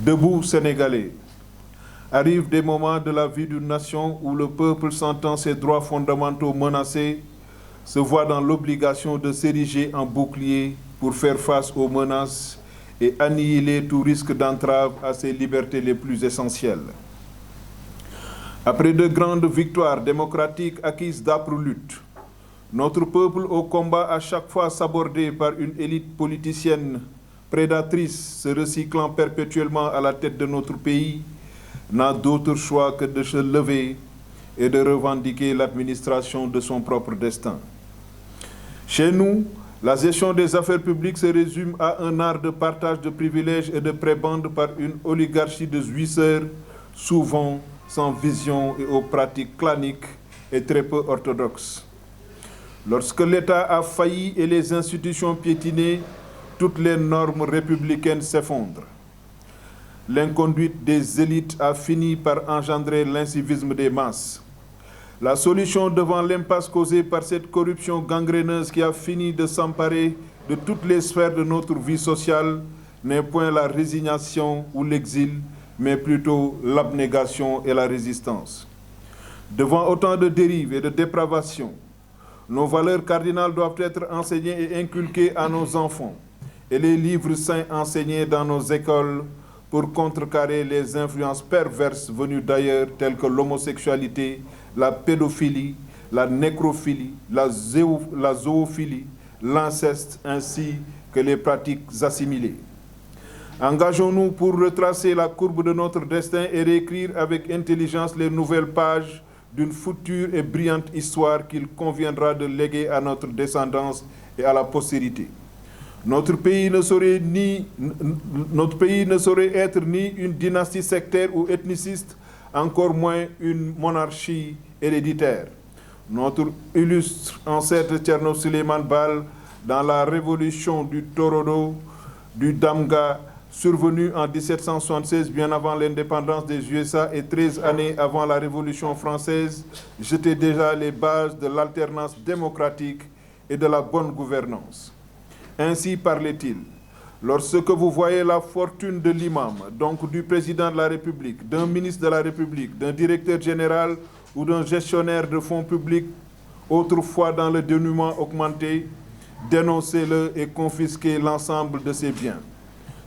Debout, Sénégalais. Arrivent des moments de la vie d'une nation où le peuple, sentant ses droits fondamentaux menacés, se voit dans l'obligation de s'ériger en bouclier pour faire face aux menaces et annihiler tout risque d'entrave à ses libertés les plus essentielles. Après de grandes victoires démocratiques acquises d'âpres luttes, notre peuple au combat à chaque fois sabordé par une élite politicienne prédatrice se recyclant perpétuellement à la tête de notre pays, n'a d'autre choix que de se lever et de revendiquer l'administration de son propre destin. Chez nous, la gestion des affaires publiques se résume à un art de partage de privilèges et de prébendes par une oligarchie de jouisseurs, souvent sans vision et aux pratiques claniques et très peu orthodoxes. Lorsque l'État a failli et les institutions piétinées, toutes les normes républicaines s'effondrent. L'inconduite des élites a fini par engendrer l'incivisme des masses. La solution devant l'impasse causée par cette corruption gangréneuse qui a fini de s'emparer de toutes les sphères de notre vie sociale n'est point la résignation ou l'exil, mais plutôt l'abnégation et la résistance. Devant autant de dérives et de dépravations, nos valeurs cardinales doivent être enseignées et inculquées à nos enfants et les livres saints enseignés dans nos écoles pour contrecarrer les influences perverses venues d'ailleurs telles que l'homosexualité, la pédophilie, la nécrophilie, la zoophilie, l'inceste ainsi que les pratiques assimilées. Engageons-nous pour retracer la courbe de notre destin et réécrire avec intelligence les nouvelles pages d'une future et brillante histoire qu'il conviendra de léguer à notre descendance et à la postérité. Notre pays ne saurait être ni une dynastie sectaire ou ethniciste, encore moins une monarchie héréditaire. Notre illustre ancêtre Thierno Souleymane Baal, dans la révolution du Torodo, du Damga, survenue en 1776, bien avant l'indépendance des USA et 13 années avant la Révolution française, jetait déjà les bases de l'alternance démocratique et de la bonne gouvernance. Ainsi parlait-il. Lorsque vous voyez la fortune de l'imam, donc du président de la République, d'un ministre de la République, d'un directeur général ou d'un gestionnaire de fonds publics, autrefois dans le dénuement augmenté, dénoncez-le et confisquez l'ensemble de ses biens.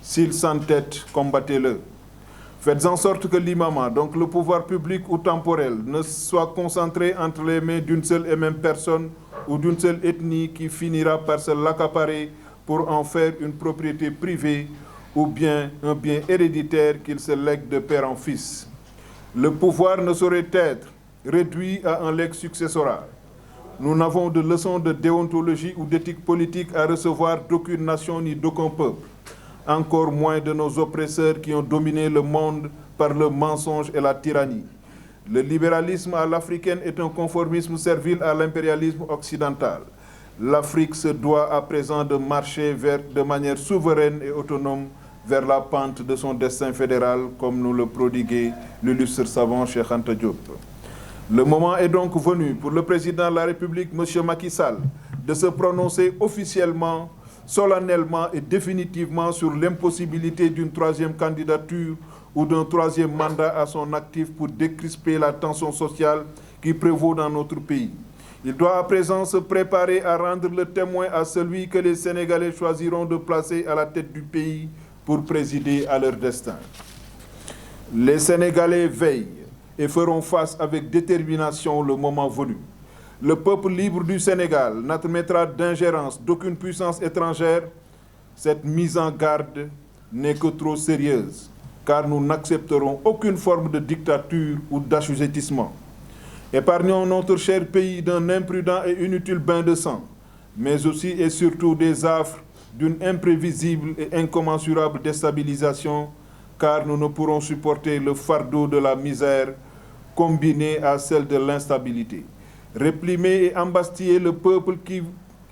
S'il s'entête, combattez-le. Faites en sorte que l'imam, donc le pouvoir public ou temporel, ne soit concentré entre les mains d'une seule et même personne ou d'une seule ethnie qui finira par se l'accaparer pour en faire une propriété privée ou bien un bien héréditaire qu'il se lègue de père en fils. Le pouvoir ne saurait être réduit à un legs successoral. Nous n'avons de leçons de déontologie ou d'éthique politique à recevoir d'aucune nation ni d'aucun peuple, encore moins de nos oppresseurs qui ont dominé le monde par le mensonge et la tyrannie. Le libéralisme à l'africaine est un conformisme servile à l'impérialisme occidental. L'Afrique se doit à présent de marcher de manière souveraine et autonome vers la pente de son destin fédéral, comme nous le prodiguait l'illustre savant Cheikh Anta Diop. Le moment est donc venu pour le président de la République, M. Macky Sall, de se prononcer officiellement, solennellement et définitivement sur l'impossibilité d'une troisième candidature ou d'un troisième mandat à son actif pour décrisper la tension sociale qui prévaut dans notre pays. Il doit à présent se préparer à rendre le témoin à celui que les Sénégalais choisiront de placer à la tête du pays pour présider à leur destin. Les Sénégalais veillent et feront face avec détermination le moment venu. Le peuple libre du Sénégal n'admettra d'ingérence d'aucune puissance étrangère. Cette mise en garde n'est que trop sérieuse, car nous n'accepterons aucune forme de dictature ou d'assujettissement. Épargnons notre cher pays d'un imprudent et inutile bain de sang, mais aussi et surtout des affres d'une imprévisible et incommensurable déstabilisation, car nous ne pourrons supporter le fardeau de la misère combiné à celle de l'instabilité. Réprimer et embastiller le peuple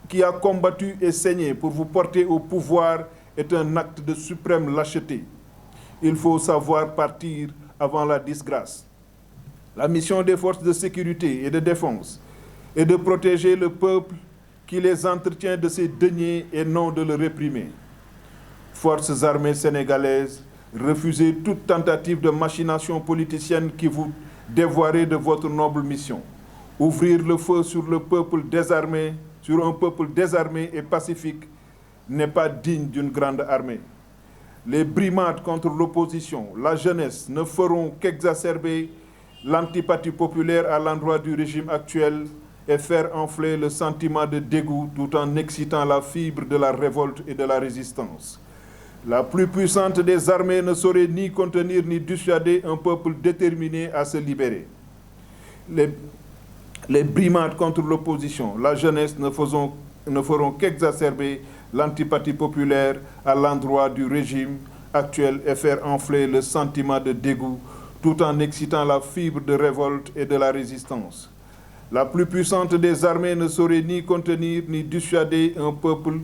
qui a combattu et saigné pour vous porter au pouvoir est un acte de suprême lâcheté. Il faut savoir partir avant la disgrâce. La mission des forces de sécurité et de défense est de protéger le peuple qui les entretient de ses deniers et non de le réprimer. Forces armées sénégalaises, Refusez toute tentative de machination politicienne qui vous dévoirait de votre noble mission. Ouvrir le feu sur un peuple désarmé et pacifique n'est pas digne d'une grande armée. Les brimades contre l'opposition, la jeunesse, ne feront qu'exacerber l'antipathie populaire à l'endroit du régime actuel et faire enfler le sentiment de dégoût tout en excitant la fibre de la révolte et de la résistance. La plus puissante des armées ne saurait ni contenir ni dissuader un peuple déterminé à se libérer. Les brimades contre l'opposition, la jeunesse ne feront qu'exacerber l'antipathie populaire à l'endroit du régime actuel et faire enfler le sentiment de dégoût tout en excitant la fibre de révolte et de la résistance. La plus puissante des armées ne saurait ni contenir ni dissuader un peuple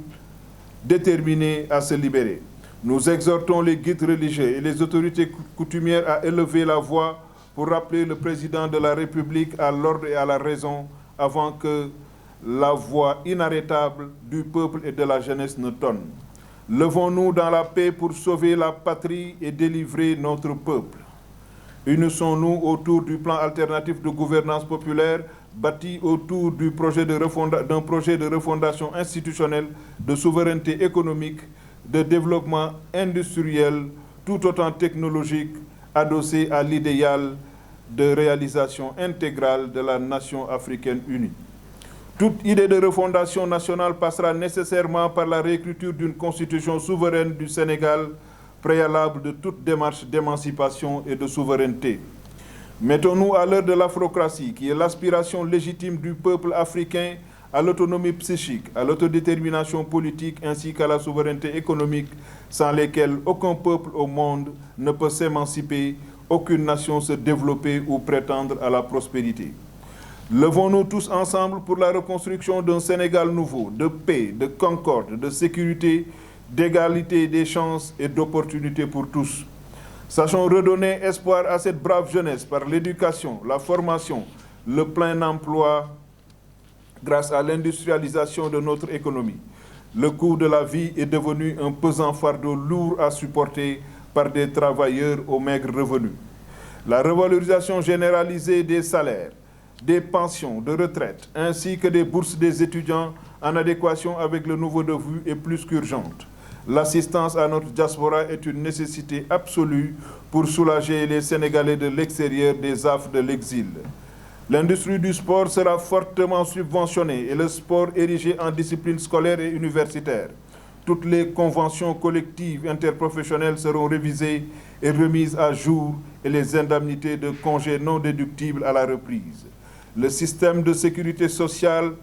déterminé à se libérer. Nous exhortons les guides religieux et les autorités coutumières à élever la voix pour rappeler le président de la République à l'ordre et à la raison avant que la voix inarrêtable du peuple et de la jeunesse ne tonne. Levons-nous dans la paix pour sauver la patrie et délivrer notre peuple. Unissons-nous autour du plan alternatif de gouvernance populaire bâti autour d'un projet de refondation institutionnelle, de souveraineté économique, de développement industriel, tout autant technologique, adossé à l'idéal de réalisation intégrale de la nation africaine unie. Toute idée de refondation nationale passera nécessairement par la réécriture d'une constitution souveraine du Sénégal, préalable de toute démarche d'émancipation et de souveraineté. Mettons-nous à l'heure de l'afrocratie, qui est l'aspiration légitime du peuple africain à l'autonomie psychique, à l'autodétermination politique ainsi qu'à la souveraineté économique, sans lesquelles aucun peuple au monde ne peut s'émanciper, aucune nation se développer ou prétendre à la prospérité. Levons-nous tous ensemble pour la reconstruction d'un Sénégal nouveau, de paix, de concorde, de sécurité, d'égalité des chances et d'opportunités pour tous. Sachons redonner espoir à cette brave jeunesse par l'éducation, la formation, le plein emploi grâce à l'industrialisation de notre économie. Le coût de la vie est devenu un pesant fardeau lourd à supporter par des travailleurs aux maigres revenus. La revalorisation généralisée des salaires, des pensions de retraite, ainsi que des bourses des étudiants en adéquation avec le niveau de vie est plus qu'urgente. L'assistance à notre diaspora est une nécessité absolue pour soulager les Sénégalais de l'extérieur des affres de l'exil. L'industrie du sport sera fortement subventionnée et le sport érigé en discipline scolaire et universitaire. Toutes les conventions collectives interprofessionnelles seront révisées et remises à jour et les indemnités de congés non déductibles à la reprise. Un système de sécurité sociale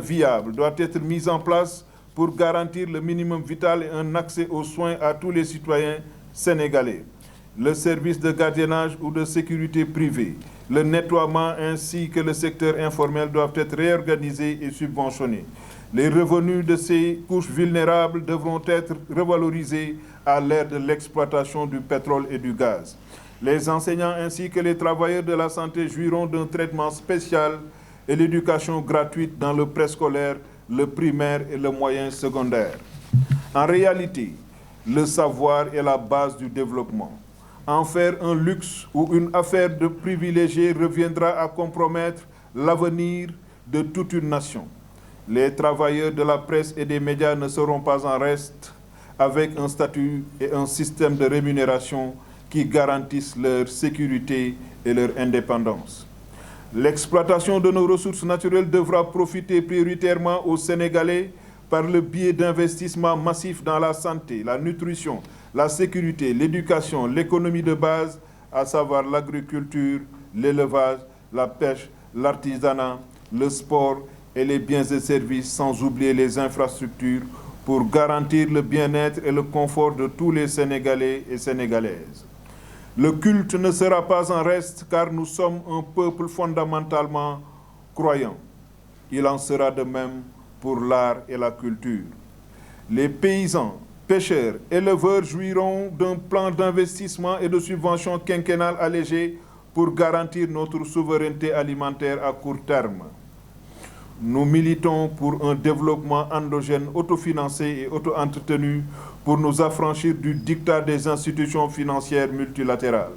viable doit être mis en place pour garantir le minimum vital et un accès aux soins à tous les citoyens sénégalais. Le service de gardiennage ou de sécurité privée, le nettoiement ainsi que le secteur informel doivent être réorganisés et subventionnés. Les revenus de ces couches vulnérables devront être revalorisés à l'ère de l'exploitation du pétrole et du gaz. Les enseignants ainsi que les travailleurs de la santé jouiront d'un traitement spécial et l'éducation gratuite dans le préscolaire, le primaire et le moyen secondaire. En réalité, le savoir est la base du développement. En faire un luxe ou une affaire de privilégiés reviendra à compromettre l'avenir de toute une nation. Les travailleurs de la presse et des médias ne seront pas en reste avec un statut et un système de rémunération qui garantissent leur sécurité et leur indépendance. L'exploitation de nos ressources naturelles devra profiter prioritairement aux Sénégalais par le biais d'investissements massifs dans la santé, la nutrition, la sécurité, l'éducation, l'économie de base, à savoir l'agriculture, l'élevage, la pêche, l'artisanat, le sport et les biens et services, sans oublier les infrastructures pour garantir le bien-être et le confort de tous les Sénégalais et Sénégalaises. Le culte ne sera pas en reste car nous sommes un peuple fondamentalement croyant. Il en sera de même pour l'art et la culture. Les paysans, pêcheurs, éleveurs jouiront d'un plan d'investissement et de subventions quinquennales allégées pour garantir notre souveraineté alimentaire à court terme. Nous militons pour un développement endogène autofinancé et auto-entretenu pour nous affranchir du diktat des institutions financières multilatérales.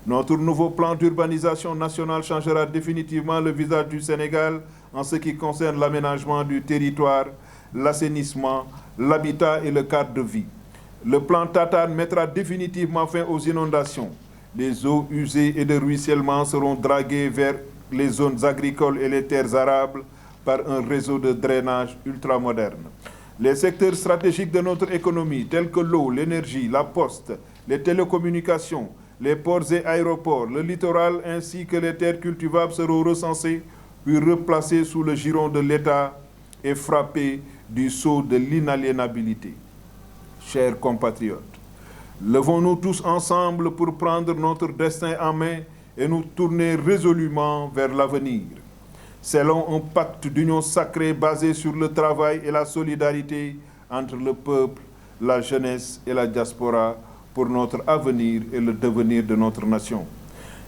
Notre nouveau plan d'urbanisation nationale changera définitivement le visage du Sénégal en ce qui concerne l'aménagement du territoire, l'assainissement, l'habitat et le cadre de vie. Le plan Tatane mettra définitivement fin aux inondations. Les eaux usées et de ruissellement seront draguées vers les zones agricoles et les terres arables par un réseau de drainage ultramoderne. Les secteurs stratégiques de notre économie, tels que l'eau, l'énergie, la poste, les télécommunications, les ports et aéroports, le littoral ainsi que les terres cultivables seront recensés puis replacés sous le giron de l'État et frappés du sceau de l'inaliénabilité. Chers compatriotes, levons-nous tous ensemble pour prendre notre destin en main et nous tourner résolument vers l'avenir. Scellons un pacte d'union sacrée basé sur le travail et la solidarité entre le peuple, la jeunesse et la diaspora pour notre avenir et le devenir de notre nation.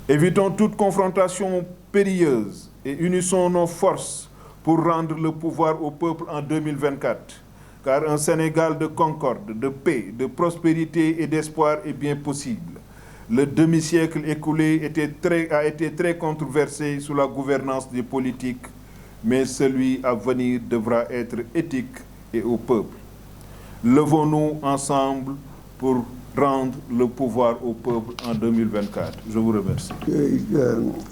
Évitons toute confrontation périlleuse et unissons nos forces pour rendre le pouvoir au peuple en 2024. Car un Sénégal de concorde, de paix, de prospérité et d'espoir est bien possible. Le demi-siècle écoulé a été très controversé sous la gouvernance des politiques, mais celui à venir devra être éthique et au peuple. Levons-nous ensemble pour rendre le pouvoir au peuple en 2024. Je vous remercie.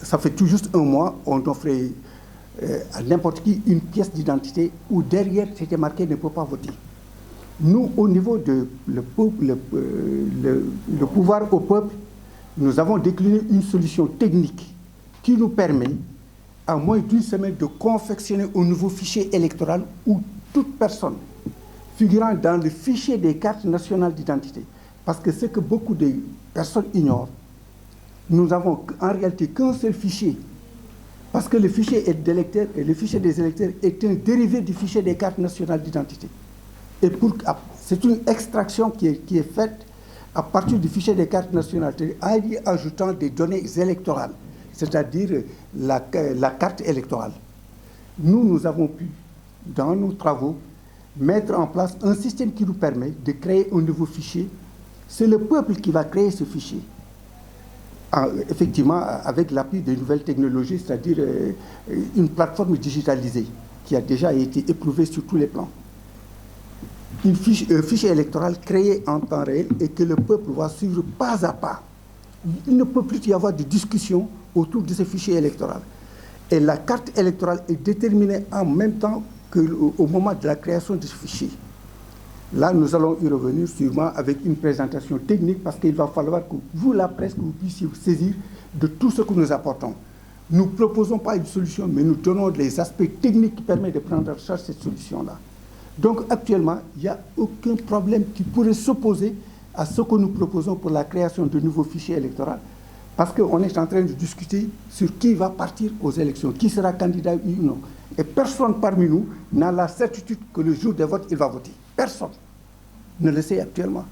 Ça fait tout juste un mois, on offrait à n'importe qui une pièce d'identité où derrière c'était marqué ne peut pas voter. Nous, au niveau de le pouvoir au peuple, nous avons décliné une solution technique qui nous permet, à moins d'une semaine, de confectionner un nouveau fichier électoral où toute personne figurant dans le fichier des cartes nationales d'identité, parce que ce que beaucoup de personnes ignorent, nous n'avons en réalité qu'un seul fichier, parce que le fichier d'électeurs et le fichier des électeurs est un dérivé du fichier des cartes nationales d'identité. Et c'est une extraction qui est faite à partir du fichier des cartes nationales, en y ajoutant des données électorales, c'est-à-dire la carte électorale. Nous avons pu, dans nos travaux, mettre en place un système qui nous permet de créer un nouveau fichier. C'est le peuple qui va créer ce fichier. Effectivement, avec l'appui des nouvelles technologies, c'est-à-dire une plateforme digitalisée qui a déjà été éprouvée sur tous les plans. Un fichier électoral créé en temps réel et que le peuple va suivre pas à pas. Il ne peut plus y avoir de discussion autour de ce fichier électoral. Et la carte électorale est déterminée en même temps qu'au moment de la création de ce fichier. Là, nous allons y revenir sûrement avec une présentation technique parce qu'il va falloir que vous, la presse, que vous puissiez vous saisir de tout ce que nous apportons. Nous ne proposons pas une solution, mais nous donnons les aspects techniques qui permettent de prendre en charge cette solution-là. Donc actuellement, il n'y a aucun problème qui pourrait s'opposer à ce que nous proposons pour la création de nouveaux fichiers électoraux. Parce qu'on est en train de discuter sur qui va partir aux élections, qui sera candidat ou non. Et personne parmi nous n'a la certitude que le jour des votes, il va voter. Personne ne le sait actuellement.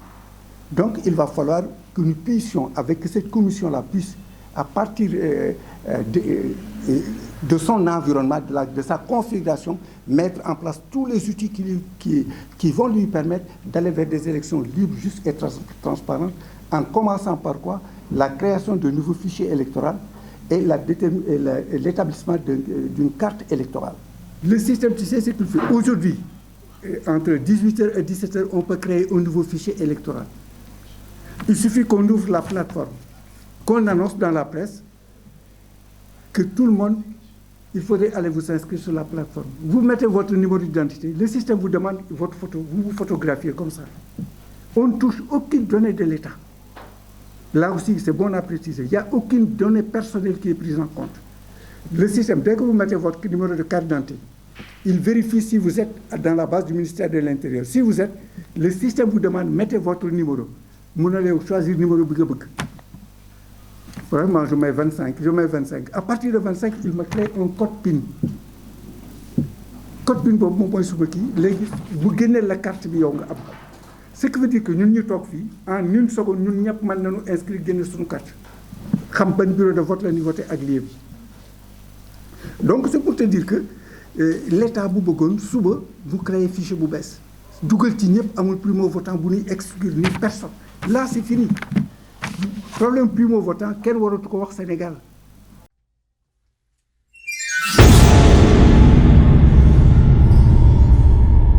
Donc il va falloir que nous puissions, avec cette commission-là, puisse, à partir de son environnement, de sa configuration, mettre en place tous les outils qui vont lui permettre d'aller vers des élections libres, justes et transparentes, en commençant par quoi? La création de nouveaux fichiers électoraux et l'établissement d'une carte électorale. Le système, tu sais ce qu'il fait. Aujourd'hui, entre 18h et 17h, on peut créer un nouveau fichier électoral. Il suffit qu'on ouvre la plateforme, qu'on annonce dans la presse, que tout le monde, il faudrait aller vous inscrire sur la plateforme. Vous mettez votre numéro d'identité, le système vous demande votre photo, vous vous photographiez comme ça. On ne touche aucune donnée de l'État. Là aussi, c'est bon à préciser, il n'y a aucune donnée personnelle qui est prise en compte. Le système, dès que vous mettez votre numéro de carte d'identité, il vérifie si vous êtes dans la base du ministère de l'Intérieur. Si vous êtes, le système vous demande, mettez votre numéro. Vous allez choisir le numéro que vous voulez. Vraiment, je mets 25. À partir de 25, il me crée un code PIN. Code PIN, vous gagnez la carte. Ce qui veut dire que nous, en une seconde, nous avons inscrit sur nos cartes. Nous avons bureau de vote, nous voter avec l'IEB. Donc, c'est pour te dire que l'État bu bëggoon suba vous créez fichier bu bees dugal ci ñëpp amul primo votant bu ñuy exclure ni personne là c'est fini problème primo votant kenn waratu ko wax Sénégal